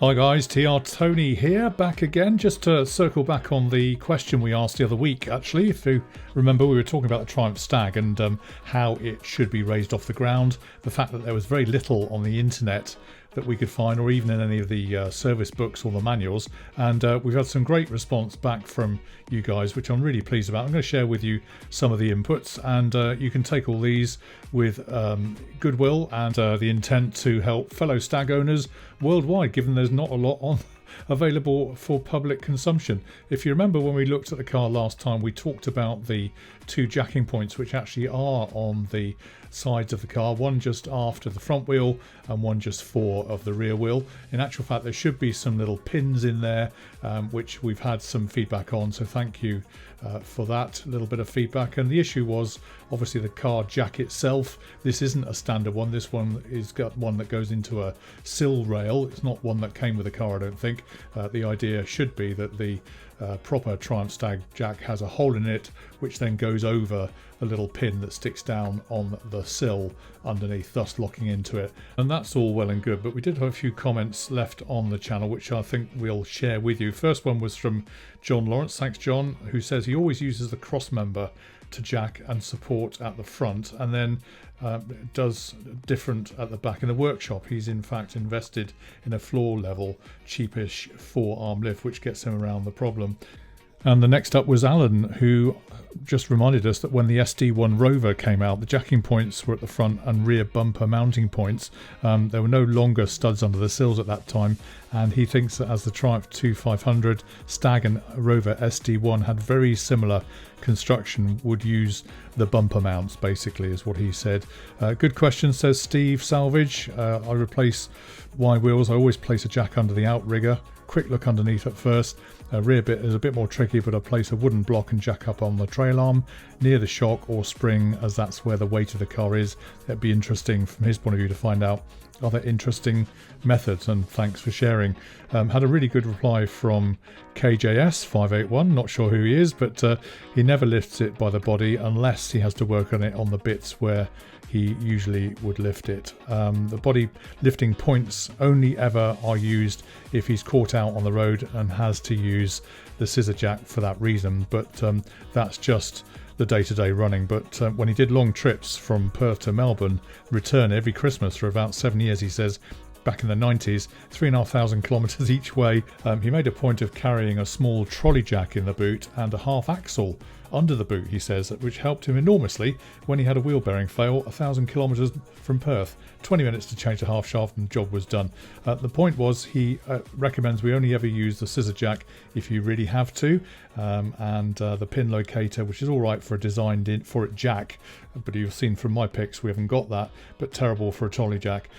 Hi guys, TR Tony here, back again, just to circle back on the question we asked the other week. Actually, if you remember, we were talking about the Triumph Stag and how it should be raised off the ground. The fact that there was very little on the internet that we could find, or even in any of the service books or the manuals, and we've had some great response back from you guys, which I'm really pleased about. I'm going to share with you some of the inputs, and you can take all these with goodwill and the intent to help fellow stag owners worldwide, given there's not a lot on available for public consumption. If you remember, when we looked at the car last time, we talked about the two jacking points which actually are on the sides of the car, one just after the front wheel and one just fore of the rear wheel. In actual fact, there should be some little pins in there, which we've had some feedback on, so thank you for that little bit of feedback. And the issue was obviously the car jack itself. This isn't a standard one. This one is got one that goes into a sill rail. It's not one that came with the car, I don't think. The idea should be that the proper Triumph Stag jack has a hole in it, which then goes over a little pin that sticks down on the sill underneath, thus locking into it. And that's all well and good, but we did have a few comments left on the channel, which I think we'll share with you. First one was from John Lawrence. Thanks, John, who says he always uses the cross member to jack and support at the front, and then does different at the back in the workshop. He's in fact invested in a floor level cheapish forearm lift, which gets him around the problem. And the next up was Alan, who just reminded us that when the SD1 Rover came out, the jacking points were at the front and rear bumper mounting points. There were no longer studs under the sills at that time, and he thinks that as the Triumph 2500, Stag and Rover SD1 had very similar construction, would use the bumper mounts, basically, is what he said. Good question, says Steve Salvage. I replace wide wheels. I always place a jack under the outrigger. Quick look underneath at first. Rear bit is a bit more tricky, but I place a wooden block and jack up on the trail arm near the shock or spring, as that's where the weight of the car is. It'd be interesting from his point of view to find out other interesting methods, and thanks for sharing. Had a really good reply from KJS581, not sure who he is, but he never lifts it by the body unless he has to work on it on the bits where he usually would lift it. The body lifting points only ever are used if he's caught out on the road and has to use the scissor jack for that reason, but that's just the day-to-day running. But when he did long trips from Perth to Melbourne, return every Christmas for about 7 years, he says, back in the 90s, 3,500 kilometres each way, he made a point of carrying a small trolley jack in the boot and a half axle under the boot, he says, which helped him enormously when he had a wheel bearing fail 1,000 kilometres from Perth. 20 minutes to change the half shaft and the job was done. The point was, he recommends we only ever use the scissor jack if you really have to, and the pin locator, which is all right for a designed in for it jack, but you've seen from my pics we haven't got that, but terrible for a trolley jack.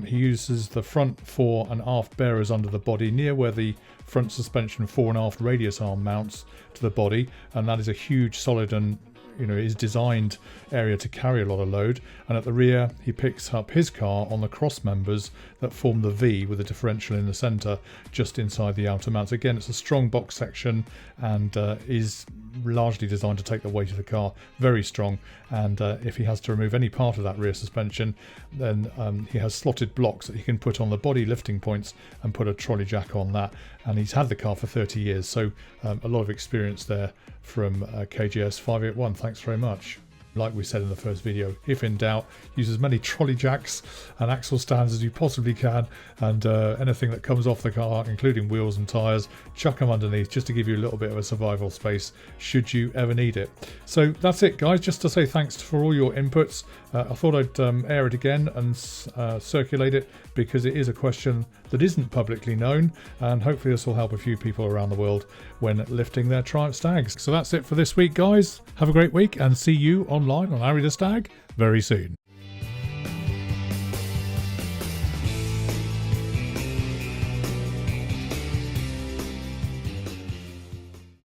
He uses the front fore and aft bearers under the body near where the front suspension fore and aft radius arm mounts to the body, and that is a huge solid and is designed area to carry a lot of load. And at the rear, he picks up his car on the cross members that form the V with a differential in the centre just inside the outer mounts. Again, it's a strong box section and is largely designed to take the weight of the car, very strong. And if he has to remove any part of that rear suspension, then he has slotted blocks that he can put on the body lifting points and put a trolley jack on that. And he's had the car for 30 years, so a lot of experience there from KGS581. Thanks very much. Like we said in the first video, if in doubt, use as many trolley jacks and axle stands as you possibly can, and anything that comes off the car, including wheels and tyres, chuck them underneath just to give you a little bit of a survival space should you ever need it. So that's it, guys. Just to say thanks for all your inputs. I thought I'd air it again and circulate it, because it is a question that isn't publicly known, and hopefully this will help a few people around the world when lifting their Triumph Stags. So that's it for this week, guys. Have a great week and see you online on Arry The Stag very soon.